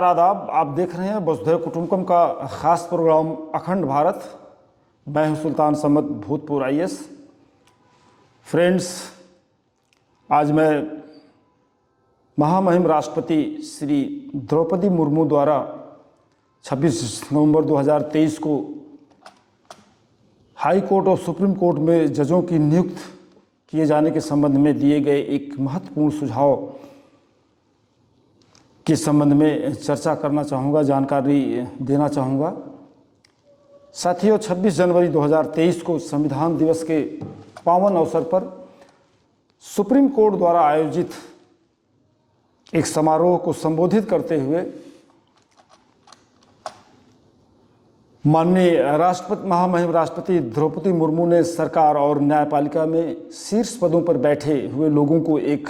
आदाब। आप देख रहे हैं वसुधैव कुटुंबकम का ख़ास प्रोग्राम अखंड भारत। मैं हूं सुल्तान समद, भूतपूर्व IAS। फ्रेंड्स, आज मैं महामहिम राष्ट्रपति श्री द्रौपदी मुर्मू द्वारा 26 नवंबर 2023 को हाई कोर्ट और सुप्रीम कोर्ट में जजों की नियुक्त किए जाने के संबंध में दिए गए एक महत्वपूर्ण सुझाव के संबंध में चर्चा करना चाहूँगा, जानकारी देना चाहूँगा। साथियों, 26 जनवरी 2023 को संविधान दिवस के पावन अवसर पर सुप्रीम कोर्ट द्वारा आयोजित एक समारोह को संबोधित करते हुए माननीय महामहिम राष्ट्रपति द्रौपदी मुर्मू ने सरकार और न्यायपालिका में शीर्ष पदों पर बैठे हुए लोगों को एक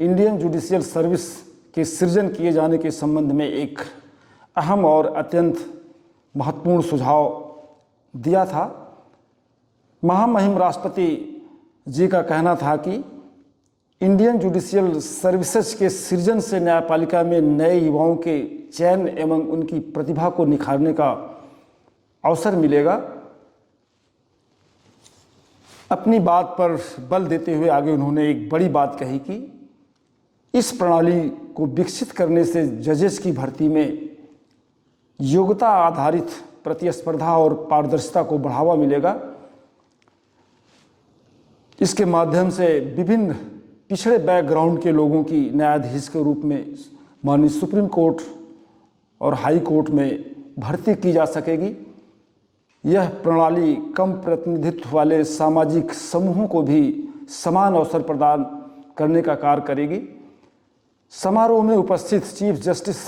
इंडियन जुडिशियल सर्विस के सृजन किए जाने के संबंध में एक अहम और अत्यंत महत्वपूर्ण सुझाव दिया था। महामहिम राष्ट्रपति जी का कहना था कि इंडियन जुडिशियल सर्विसेज के सृजन से न्यायपालिका में नए युवाओं के चयन एवं उनकी प्रतिभा को निखारने का अवसर मिलेगा। अपनी बात पर बल देते हुए आगे उन्होंने एक बड़ी बात कही कि इस प्रणाली को विकसित करने से जजेस की भर्ती में योग्यता आधारित प्रतिस्पर्धा और पारदर्शिता को बढ़ावा मिलेगा। इसके माध्यम से विभिन्न पिछड़े बैकग्राउंड के लोगों की न्यायाधीश के रूप में माननीय सुप्रीम कोर्ट और हाई कोर्ट में भर्ती की जा सकेगी। यह प्रणाली कम प्रतिनिधित्व वाले सामाजिक समूहों को भी समान अवसर प्रदान करने का कार्य करेगी। समारोह में उपस्थित chief justice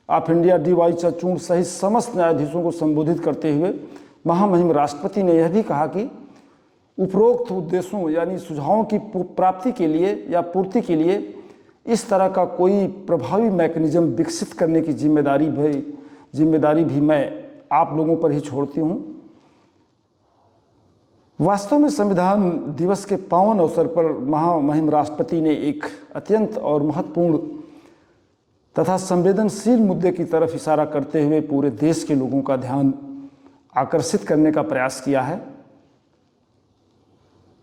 of India DY Chandrachud सहित समस्त न्यायाधीशों को संबोधित करते हुए महामहिम राष्ट्रपति ने यह भी कहा कि उपरोक्त उद्देश्यों यानी सुझावों की प्राप्ति के लिए या पूर्ति के लिए इस तरह का कोई प्रभावी मैकेनिज्म विकसित करने की जिम्मेदारी भी मैं आप लोगों पर ही छोड़ती हूँ। वास्तव में संविधान दिवस के पावन अवसर पर महामहिम राष्ट्रपति ने एक अत्यंत और महत्वपूर्ण तथा संवेदनशील मुद्दे की तरफ इशारा करते हुए पूरे देश के लोगों का ध्यान आकर्षित करने का प्रयास किया है।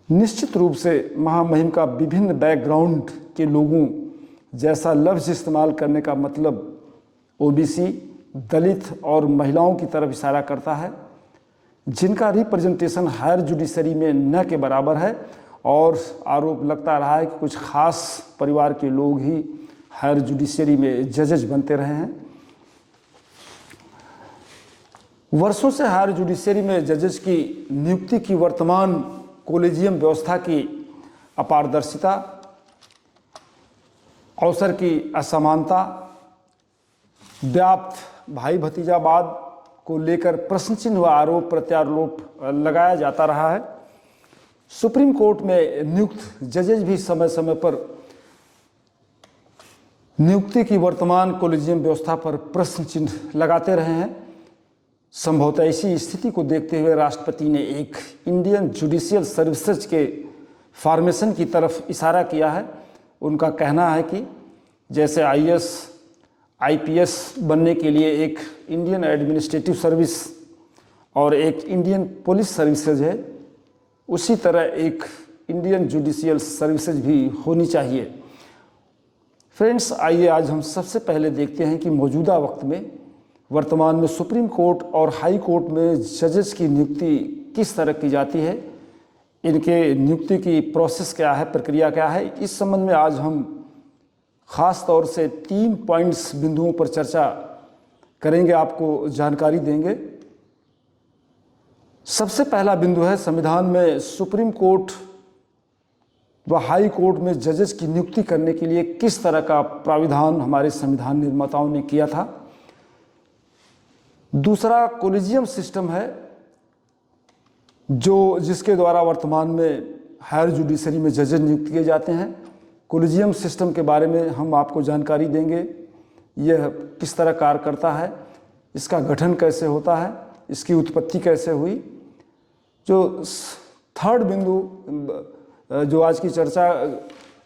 निश्चित रूप से महामहिम का विभिन्न बैकग्राउंड के लोगों जैसा लफ्ज़ इस्तेमाल करने का मतलब OBC, दलित और महिलाओं की तरफ इशारा करता है, जिनका रिप्रेजेंटेशन हायर जुडिशरी में न के बराबर है। और आरोप लगता रहा है कि कुछ खास परिवार के लोग ही हायर जुडिशरी में जजेज बनते रहे हैं। वर्षों से हायर जुडिशरी में जजेज की नियुक्ति की वर्तमान कोलेजियम व्यवस्था की अपारदर्शिता, अवसर की असमानता, व्याप्त भाई भतीजावाद को लेकर प्रश्न चिन्ह व आरोप प्रत्यारोप लगाया जाता रहा है। सुप्रीम कोर्ट में नियुक्त जजेज भी समय समय पर नियुक्ति की वर्तमान कोलेजियम व्यवस्था पर प्रश्न चिन्ह लगाते रहे हैं। संभवतः इसी स्थिति को देखते हुए राष्ट्रपति ने एक इंडियन जुडिशियल सर्विसेज के फॉर्मेशन की तरफ इशारा किया है। उनका कहना है कि जैसे IAS IPS बनने के लिए एक इंडियन एडमिनिस्ट्रेटिव सर्विस और एक इंडियन पुलिस सर्विसेज है, उसी तरह एक इंडियन जुडिशियल सर्विसेज भी होनी चाहिए। फ्रेंड्स, आइए आज हम सबसे पहले देखते हैं कि मौजूदा वक्त में वर्तमान में सुप्रीम कोर्ट और हाई कोर्ट में जजेस की नियुक्ति किस तरह की जाती है, इनके नियुक्ति की प्रोसेस क्या है, प्रक्रिया क्या है। इस संबंध में आज हम ख़ास तौर से 3 पॉइंट्स बिंदुओं पर चर्चा करेंगे, आपको जानकारी देंगे। सबसे पहला बिंदु है संविधान में सुप्रीम कोर्ट व हाई कोर्ट में जजेस की नियुक्ति करने के लिए किस तरह का प्राविधान हमारे संविधान निर्माताओं ने किया था। दूसरा कोलेजियम सिस्टम है जिसके द्वारा वर्तमान में हायर जुडिशरी में जजेस नियुक्त किए जाते हैं। कोलेजियम सिस्टम के बारे में हम आपको जानकारी देंगे, यह किस तरह कार्य करता है, इसका गठन कैसे होता है, इसकी उत्पत्ति कैसे हुई। जो थर्ड बिंदु जो आज की चर्चा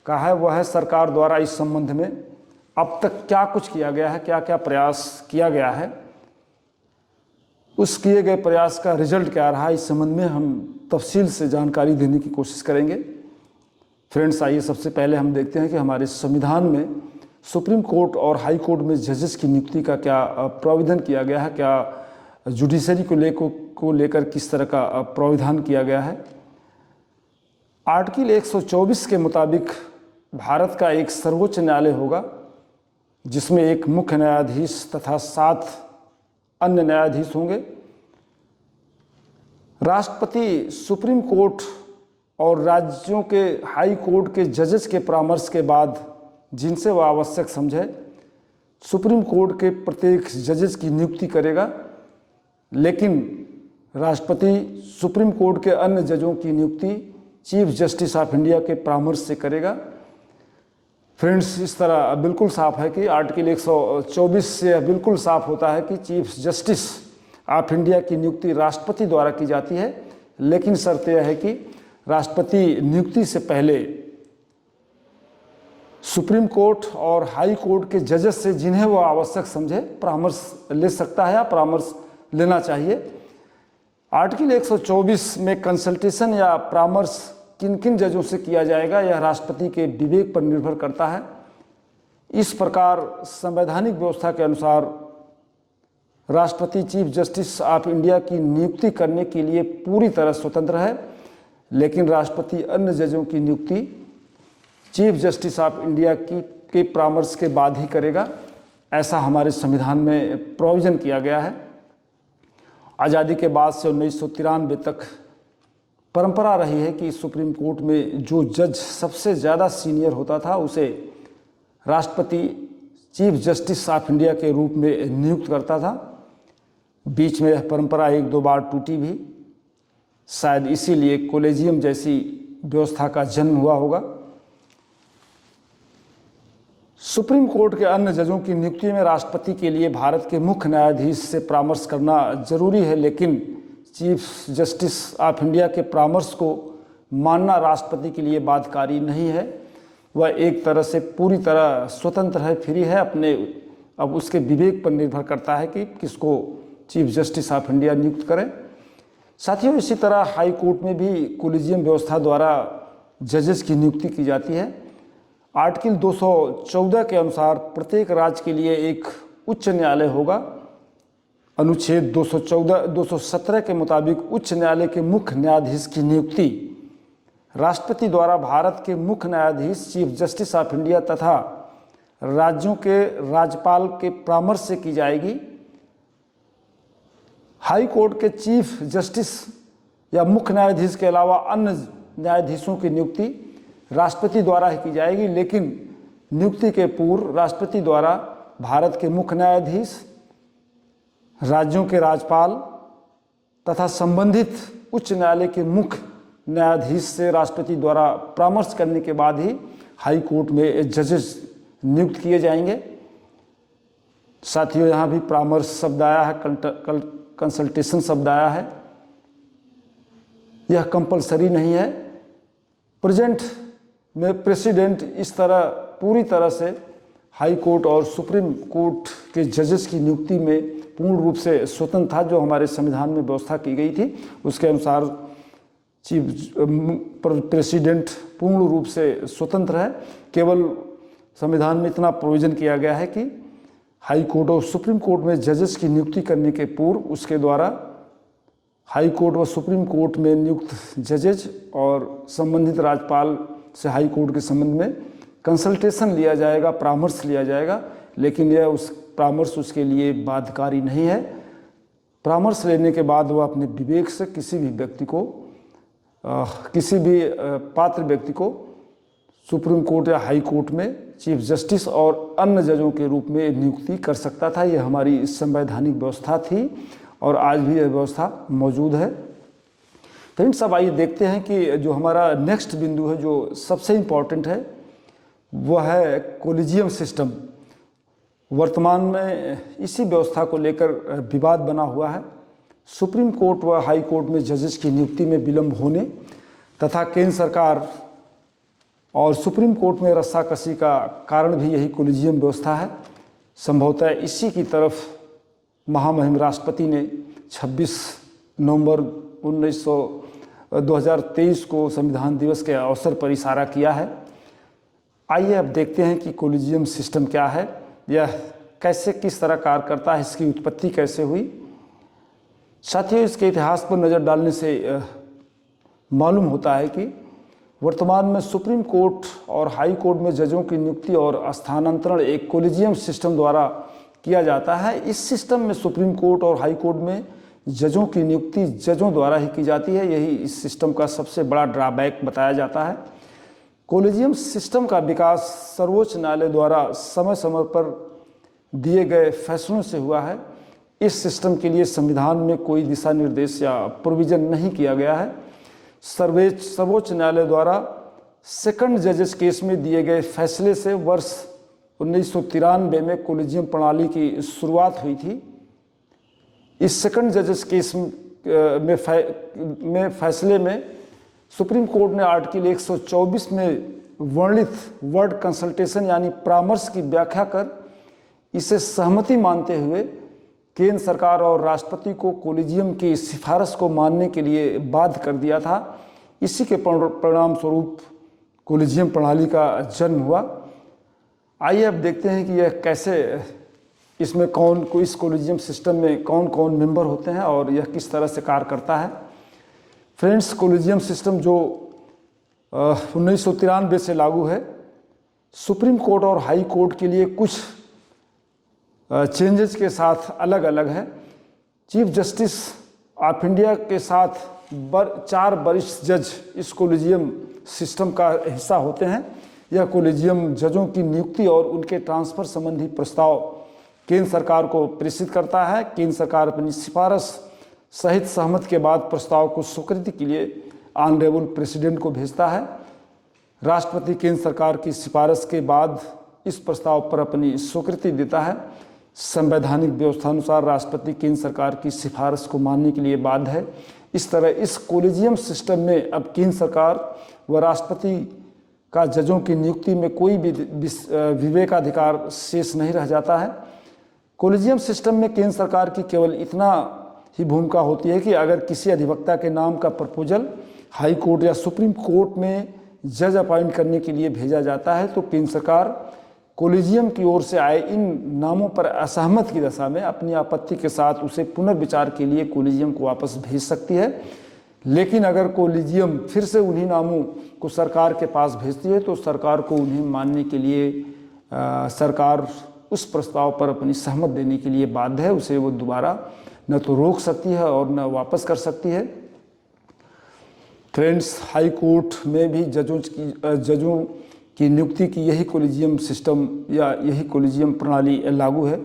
का है वह है सरकार द्वारा इस संबंध में अब तक क्या कुछ किया गया है, क्या क्या प्रयास किया गया है, उस किए गए प्रयास का रिजल्ट क्या रहा, इस संबंध में हम तफसील से जानकारी देने की कोशिश करेंगे। फ्रेंड्स, आइए सबसे पहले हम देखते हैं कि हमारे संविधान में सुप्रीम कोर्ट और हाई कोर्ट में जजेस की नियुक्ति का क्या प्राविधान किया गया है, क्या जुडिशरी को लेकर किस तरह का प्राविधान किया गया है। आर्टिकल 124 के मुताबिक भारत का एक सर्वोच्च न्यायालय होगा जिसमें एक मुख्य न्यायाधीश तथा 7 अन्य न्यायाधीश होंगे। राष्ट्रपति सुप्रीम कोर्ट और राज्यों के हाई कोर्ट के जजेस के परामर्श के बाद जिनसे वह आवश्यक समझे सुप्रीम कोर्ट के प्रत्येक जजेस की नियुक्ति करेगा, लेकिन राष्ट्रपति सुप्रीम कोर्ट के अन्य जजों की नियुक्ति चीफ जस्टिस ऑफ इंडिया के परामर्श से करेगा। फ्रेंड्स, इस तरह बिल्कुल साफ है कि आर्टिकल 124 से बिल्कुल साफ होता है कि चीफ जस्टिस ऑफ इंडिया की नियुक्ति राष्ट्रपति द्वारा की जाती है, लेकिन शर्त यह है कि राष्ट्रपति नियुक्ति से पहले सुप्रीम कोर्ट और हाई कोर्ट के जजेस से जिन्हें वो आवश्यक समझे परामर्श ले सकता है या परामर्श लेना चाहिए। आर्टिकल 124 में कंसल्टेशन या परामर्श किन किन जजों से किया जाएगा, यह राष्ट्रपति के विवेक पर निर्भर करता है। इस प्रकार संवैधानिक व्यवस्था के अनुसार राष्ट्रपति चीफ जस्टिस ऑफ इंडिया की नियुक्ति करने के लिए पूरी तरह स्वतंत्र है, लेकिन राष्ट्रपति अन्य जजों की नियुक्ति चीफ जस्टिस ऑफ इंडिया के परामर्श के बाद ही करेगा। ऐसा हमारे संविधान में प्रोविजन किया गया है। आज़ादी के बाद से 1993 तक परंपरा रही है कि सुप्रीम कोर्ट में जो जज सबसे ज़्यादा सीनियर होता था उसे राष्ट्रपति चीफ जस्टिस ऑफ इंडिया के रूप में नियुक्त करता था। बीच में यह परंपरा 1-2 बार टूटी भी, शायद इसीलिए कॉलेजियम जैसी व्यवस्था का जन्म हुआ होगा। सुप्रीम कोर्ट के अन्य जजों की नियुक्ति में राष्ट्रपति के लिए भारत के मुख्य न्यायाधीश से परामर्श करना जरूरी है, लेकिन चीफ जस्टिस ऑफ इंडिया के परामर्श को मानना राष्ट्रपति के लिए बाध्यकारी नहीं है। वह एक तरह से पूरी तरह स्वतंत्र है, फ्री है अपने। अब उसके विवेक पर निर्भर करता है कि किसको चीफ जस्टिस ऑफ इंडिया नियुक्त करें। साथियों, इसी तरह हाई कोर्ट में भी कॉलेजियम व्यवस्था द्वारा जजेस की नियुक्ति की जाती है। आर्टिकल 214 के अनुसार प्रत्येक राज्य के लिए एक उच्च न्यायालय होगा। अनुच्छेद 217 के मुताबिक उच्च न्यायालय के मुख्य न्यायाधीश की नियुक्ति राष्ट्रपति द्वारा भारत के मुख्य न्यायाधीश चीफ जस्टिस ऑफ इंडिया तथा राज्यों के राज्यपाल के परामर्श से की जाएगी। हाई कोर्ट के चीफ जस्टिस या मुख्य न्यायाधीश के अलावा अन्य न्यायाधीशों की नियुक्ति राष्ट्रपति द्वारा ही की जाएगी, लेकिन नियुक्ति के पूर्व राष्ट्रपति द्वारा भारत के मुख्य न्यायाधीश, राज्यों के राज्यपाल तथा संबंधित उच्च न्यायालय के मुख्य न्यायाधीश से राष्ट्रपति द्वारा परामर्श करने के बाद ही हाई कोर्ट में जजेस नियुक्त किए जाएंगे। साथियों, यहाँ भी परामर्श शब्द आया है, कंसल्टेशन शब्द आया है। यह कंपलसरी नहीं है। प्रेजेंट में प्रेसिडेंट इस तरह पूरी तरह से हाई कोर्ट और सुप्रीम कोर्ट के जजेस की नियुक्ति में पूर्ण रूप से स्वतंत्र था। जो हमारे संविधान में व्यवस्था की गई थी उसके अनुसार चीफ प्रेसिडेंट पूर्ण रूप से स्वतंत्र है। केवल संविधान में इतना प्रोविजन किया गया है कि हाई कोर्ट और सुप्रीम कोर्ट में जजेस की नियुक्ति करने के पूर्व उसके द्वारा हाई कोर्ट व सुप्रीम कोर्ट में नियुक्त जजेज और संबंधित राज्यपाल से हाई कोर्ट के संबंध में कंसल्टेशन लिया जाएगा, परामर्श लिया जाएगा, लेकिन यह उस परामर्श उसके लिए बाध्यकारी नहीं है। परामर्श लेने के बाद वह अपने विवेक से किसी भी व्यक्ति को किसी भी पात्र व्यक्ति को सुप्रीम कोर्ट या हाई कोर्ट में चीफ जस्टिस और अन्य जजों के रूप में नियुक्ति कर सकता था। यह हमारी संवैधानिक व्यवस्था थी और आज भी यह व्यवस्था मौजूद है। फ्रेंड्स, अब आइए देखते हैं कि जो हमारा नेक्स्ट बिंदु है, जो सबसे इम्पॉर्टेंट है, वह है कॉलेजियम सिस्टम। वर्तमान में इसी व्यवस्था को लेकर विवाद बना हुआ है। सुप्रीम कोर्ट व हाई कोर्ट में जजेस की नियुक्ति में विलंब होने तथा केंद्र सरकार और सुप्रीम कोर्ट में रस्साकसी का कारण भी यही कोलिजियम व्यवस्था है। संभवतः इसी की तरफ महामहिम राष्ट्रपति ने 26 नवंबर 2023 को संविधान दिवस के अवसर पर इशारा किया है। आइए अब देखते हैं कि कोलिजियम सिस्टम क्या है, यह कैसे किस तरह कार्य करता है, इसकी उत्पत्ति कैसे हुई। साथियों, इसके इतिहास पर नज़र डालने से मालूम होता है कि वर्तमान में सुप्रीम कोर्ट और हाई कोर्ट में जजों की नियुक्ति और स्थानांतरण एक कोलिजियम सिस्टम द्वारा किया जाता है। इस सिस्टम में सुप्रीम कोर्ट और हाई कोर्ट में जजों की नियुक्ति जजों द्वारा ही की जाती है। यही इस सिस्टम का सबसे बड़ा ड्रॉबैक बताया जाता है। कोलिजियम सिस्टम का विकास सर्वोच्च न्यायालय द्वारा समय समय पर दिए गए फैसलों से हुआ है। इस सिस्टम के लिए संविधान में कोई दिशा निर्देश या प्रोविज़न नहीं किया गया है। सर्वोच्च न्यायालय द्वारा सेकंड जजेस केस में दिए गए फैसले से वर्ष 1993 में कोलिजियम प्रणाली की शुरुआत हुई थी। इस सेकंड जजेस केस में फैसले में सुप्रीम कोर्ट ने आर्टिकल 124 में वर्णित वर्ड कंसल्टेशन यानी परामर्श की व्याख्या कर इसे सहमति मानते हुए केंद्र सरकार और राष्ट्रपति को कोलिजियम की सिफारिश को मानने के लिए बाध्य कर दिया था। इसी के परिणाम स्वरूप कोलिजियम प्रणाली का जन्म हुआ। आइए अब देखते हैं कि यह कैसे, इसमें इस कोलिजियम सिस्टम में कौन कौन मेंबर होते हैं और यह किस तरह से कार्य करता है। फ्रेंड्स, कोलिजियम सिस्टम जो 1993 से लागू है, सुप्रीम कोर्ट और हाई कोर्ट के लिए कुछ चेंजेस के साथ अलग अलग है। चीफ जस्टिस ऑफ इंडिया के साथ 4 वरिष्ठ जज इस कोलिजियम सिस्टम का हिस्सा होते हैं। यह कोलिजियम जजों की नियुक्ति और उनके ट्रांसफ़र संबंधी प्रस्ताव केंद्र सरकार को प्रेषित करता है। केंद्र सरकार अपनी सिफारिश सहित सहमति के बाद प्रस्ताव को स्वीकृति के लिए ऑनरेबल प्रेसिडेंट को भेजता है। राष्ट्रपति केंद्र सरकार की सिफारिश के बाद इस प्रस्ताव पर अपनी स्वीकृति देता है। संवैधानिक व्यवस्था अनुसार राष्ट्रपति केंद्र सरकार की सिफारिश को मानने के लिए बाध्य है। इस तरह इस कोलिजियम सिस्टम में अब केंद्र सरकार व राष्ट्रपति का जजों की नियुक्ति में कोई भी विवेकाधिकार शेष नहीं रह जाता है। कोलिजियम सिस्टम में केंद्र सरकार की केवल इतना ही भूमिका होती है कि अगर किसी अधिवक्ता के नाम का प्रपोजल हाई कोर्ट या सुप्रीम कोर्ट में जज अपॉइंट करने के लिए भेजा जाता है तो केंद्र सरकार कोलिजियम की ओर से आए इन नामों पर असहमत की दशा में अपनी आपत्ति के साथ उसे पुनर्विचार के लिए कोलिजियम को वापस भेज सकती है। लेकिन अगर कोलिजियम फिर से उन्हीं नामों को सरकार के पास भेजती है तो सरकार को उन्हें मानने के लिए सरकार उस प्रस्ताव पर अपनी सहमत देने के लिए बाध्य है। उसे वो दोबारा न तो रोक सकती है और न वापस कर सकती है। फ्रेंड्स, हाई कोर्ट में भी जजों की नियुक्ति की यही कोलिजियम सिस्टम या यही कोलिजियम प्रणाली लागू है।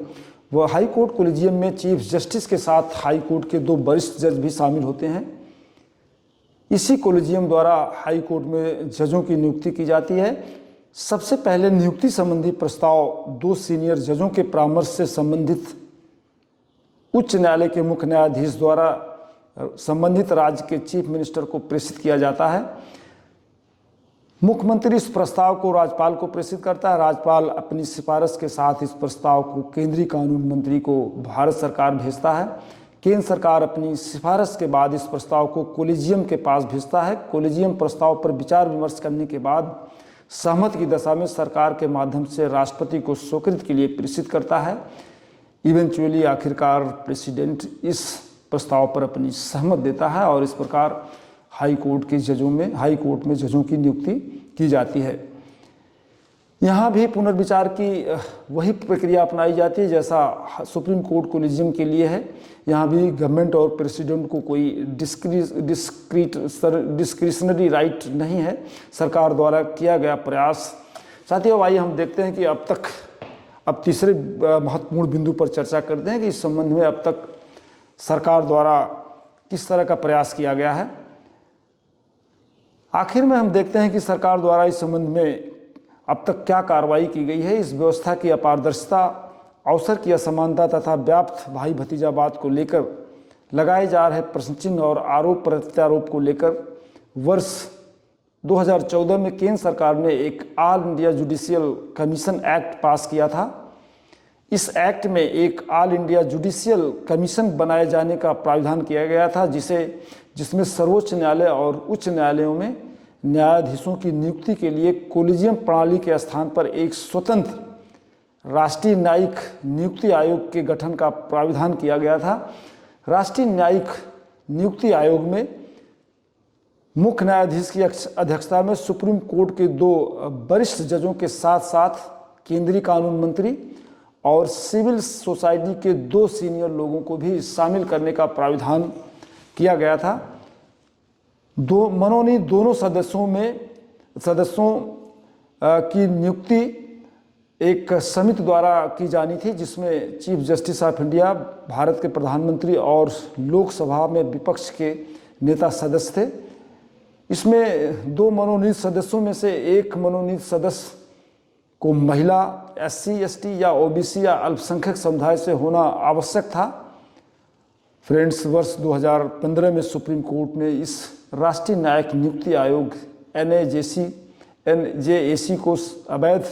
वह हाई कोर्ट कोलिजियम में चीफ जस्टिस के साथ हाई कोर्ट के 2 वरिष्ठ जज भी शामिल होते हैं। इसी कोलिजियम द्वारा हाई कोर्ट में जजों की नियुक्ति की जाती है। सबसे पहले नियुक्ति संबंधी प्रस्ताव 2 सीनियर जजों के परामर्श से संबंधित उच्च न्यायालय के मुख्य न्यायाधीश द्वारा संबंधित राज्य के चीफ मिनिस्टर को प्रेषित किया जाता है। मुख्यमंत्री इस प्रस्ताव को राज्यपाल को प्रेषित करता है। राज्यपाल अपनी सिफारिश के साथ इस प्रस्ताव को केंद्रीय कानून मंत्री को भारत सरकार भेजता है। केंद्र सरकार अपनी सिफारिश के बाद इस प्रस्ताव को कोलिजियम के पास भेजता है। कोलिजियम प्रस्ताव पर विचार विमर्श करने के बाद सहमति की दशा में सरकार के माध्यम से राष्ट्रपति को स्वीकृति के लिए प्रेषित करता है। इवेंचुअली आखिरकार प्रेसिडेंट इस प्रस्ताव पर अपनी सहमत देता है और इस प्रकार हाई कोर्ट में जजों की नियुक्ति की जाती है। यहाँ भी पुनर्विचार की वही प्रक्रिया अपनाई जाती है जैसा सुप्रीम कोर्ट कोलिजियम के लिए है। यहाँ भी गवर्नमेंट और प्रेसिडेंट को कोई डिस्क्रिशनरी राइट नहीं है, सरकार द्वारा किया गया प्रयास। साथियों, आइए हम देखते हैं कि अब तीसरे महत्वपूर्ण बिंदु पर चर्चा करते हैं कि इस संबंध में अब तक सरकार द्वारा किस तरह का प्रयास किया गया है। आखिर में हम देखते हैं कि सरकार द्वारा इस संबंध में अब तक क्या कार्रवाई की गई है। इस व्यवस्था की अपारदर्शिता, अवसर की असमानता तथा व्याप्त भाई भतीजावाद को लेकर लगाए जा रहे प्रश्न चिन्ह और आरोप प्रत्यारोप को लेकर वर्ष 2014 में केंद्र सरकार ने एक all India judicial commission act पास किया था। इस एक्ट में एक ऑल इंडिया जुडिशियल कमीशन बनाए जाने का प्रावधान किया गया था, जिसमें सर्वोच्च न्यायालय और उच्च न्यायालयों में न्यायाधीशों की नियुक्ति के लिए कोलिजियम प्रणाली के स्थान पर एक स्वतंत्र राष्ट्रीय न्यायिक नियुक्ति आयोग के गठन का प्रावधान किया गया था। राष्ट्रीय न्यायिक नियुक्ति आयोग में मुख्य न्यायाधीश की अध्यक्षता में सुप्रीम कोर्ट के 2 वरिष्ठ जजों के साथ साथ केंद्रीय कानून मंत्री और सिविल सोसाइटी के 2 सीनियर लोगों को भी शामिल करने का प्रावधान किया गया था। मनोनीत दोनों सदस्यों की नियुक्ति एक समिति द्वारा की जानी थी, जिसमें chief justice of India, Bharat के प्रधानमंत्री और लोकसभा में विपक्ष के नेता सदस्य थे। इसमें 2 मनोनीत सदस्यों में से एक मनोनीत सदस्य को महिला, SC, ST या OBC या अल्पसंख्यक समुदाय से होना आवश्यक था। फ्रेंड्स, वर्ष 2015 में सुप्रीम कोर्ट ने इस राष्ट्रीय न्यायिक नियुक्ति आयोग NJAC को अवैध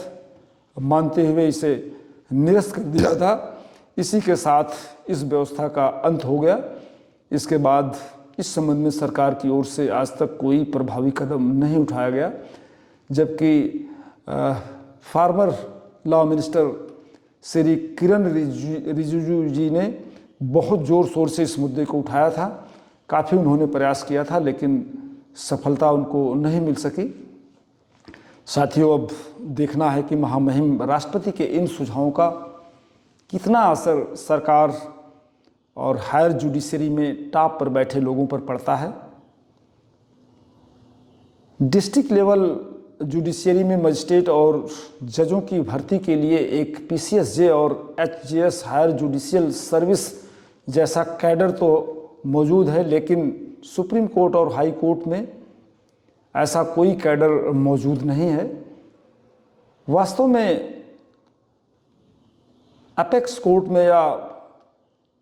मानते हुए इसे निरस्त कर दिया था। इसी के साथ इस व्यवस्था का अंत हो गया। इसके बाद इस संबंध में सरकार की ओर से आज तक कोई प्रभावी कदम नहीं उठाया गया, जबकि farmer law minister Shri Kiran Rijiju जी ने बहुत ज़ोर शोर से इस मुद्दे को उठाया था। काफ़ी उन्होंने प्रयास किया था, लेकिन सफलता उनको नहीं मिल सकी। साथियों, अब देखना है कि महामहिम राष्ट्रपति के इन सुझावों का कितना असर सरकार और हायर जुडिशरी में टॉप पर बैठे लोगों पर पड़ता है। डिस्ट्रिक्ट लेवल जुडिशरी में मजिस्ट्रेट और जजों की भर्ती के लिए एक PCSJ और HJS हायर जुडिशियल सर्विस जैसा कैडर तो मौजूद है, लेकिन सुप्रीम कोर्ट और हाई कोर्ट में ऐसा कोई कैडर मौजूद नहीं है। वास्तव में अपेक्स कोर्ट में या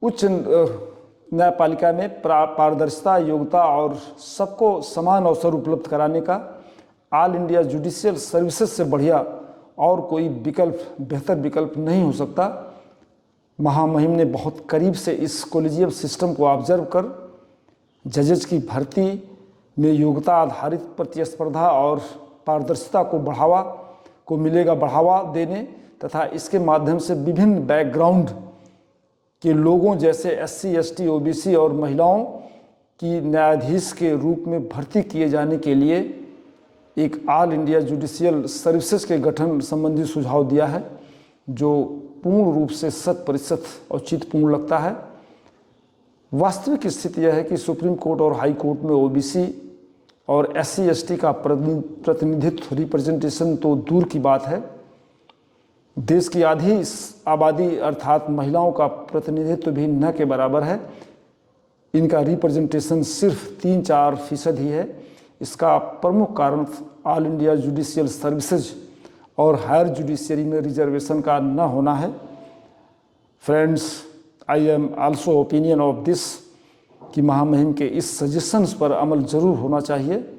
उच्च न्यायपालिका में पारदर्शिता, योग्यता और सबको समान अवसर उपलब्ध कराने का ऑल इंडिया जुडिशियल सर्विसेज से बढ़िया और कोई बेहतर विकल्प नहीं हो सकता। महामहिम ने बहुत करीब से इस कोलिजियम सिस्टम को ऑब्जर्व कर जजेज की भर्ती में योग्यता आधारित प्रतिस्पर्धा और पारदर्शिता को मिलेगा बढ़ावा देने तथा इसके माध्यम से विभिन्न बैकग्राउंड के लोगों जैसे SC, ST, OBC और महिलाओं की न्यायाधीश के रूप में भर्ती किए जाने के लिए एक ऑल इंडिया जुडिशियल सर्विसेज के गठन संबंधी सुझाव दिया है, जो पूर्ण रूप से 100% औचित्यपूर्ण लगता है। वास्तविक स्थिति यह है कि सुप्रीम कोर्ट और हाई कोर्ट में OBC और SC, ST का प्रतिनिधित्व, रिप्रेजेंटेशन तो दूर की बात है, देश की आधी आबादी अर्थात महिलाओं का प्रतिनिधित्व भी न के बराबर है। इनका रिप्रेजेंटेशन सिर्फ 3-4% ही है। इसका प्रमुख कारण ऑल इंडिया जुडिशियल सर्विसेज और हायर जुडिशरी में रिजर्वेशन का न होना है। Friends, I am also opinion of this कि महामहिम के इस सजेशंस पर अमल ज़रूर होना चाहिए,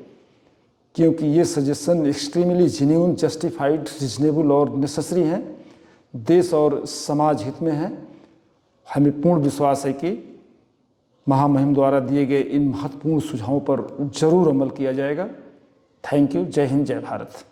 क्योंकि ये suggestion extremely genuine, justified, reasonable और नेसेसरी हैं, देश और समाज हित में हैं। हमें पूर्ण विश्वास है कि महामहिम द्वारा दिए गए इन महत्वपूर्ण सुझावों पर जरूर अमल किया जाएगा। Thank you. जय हिंद, जय भारत।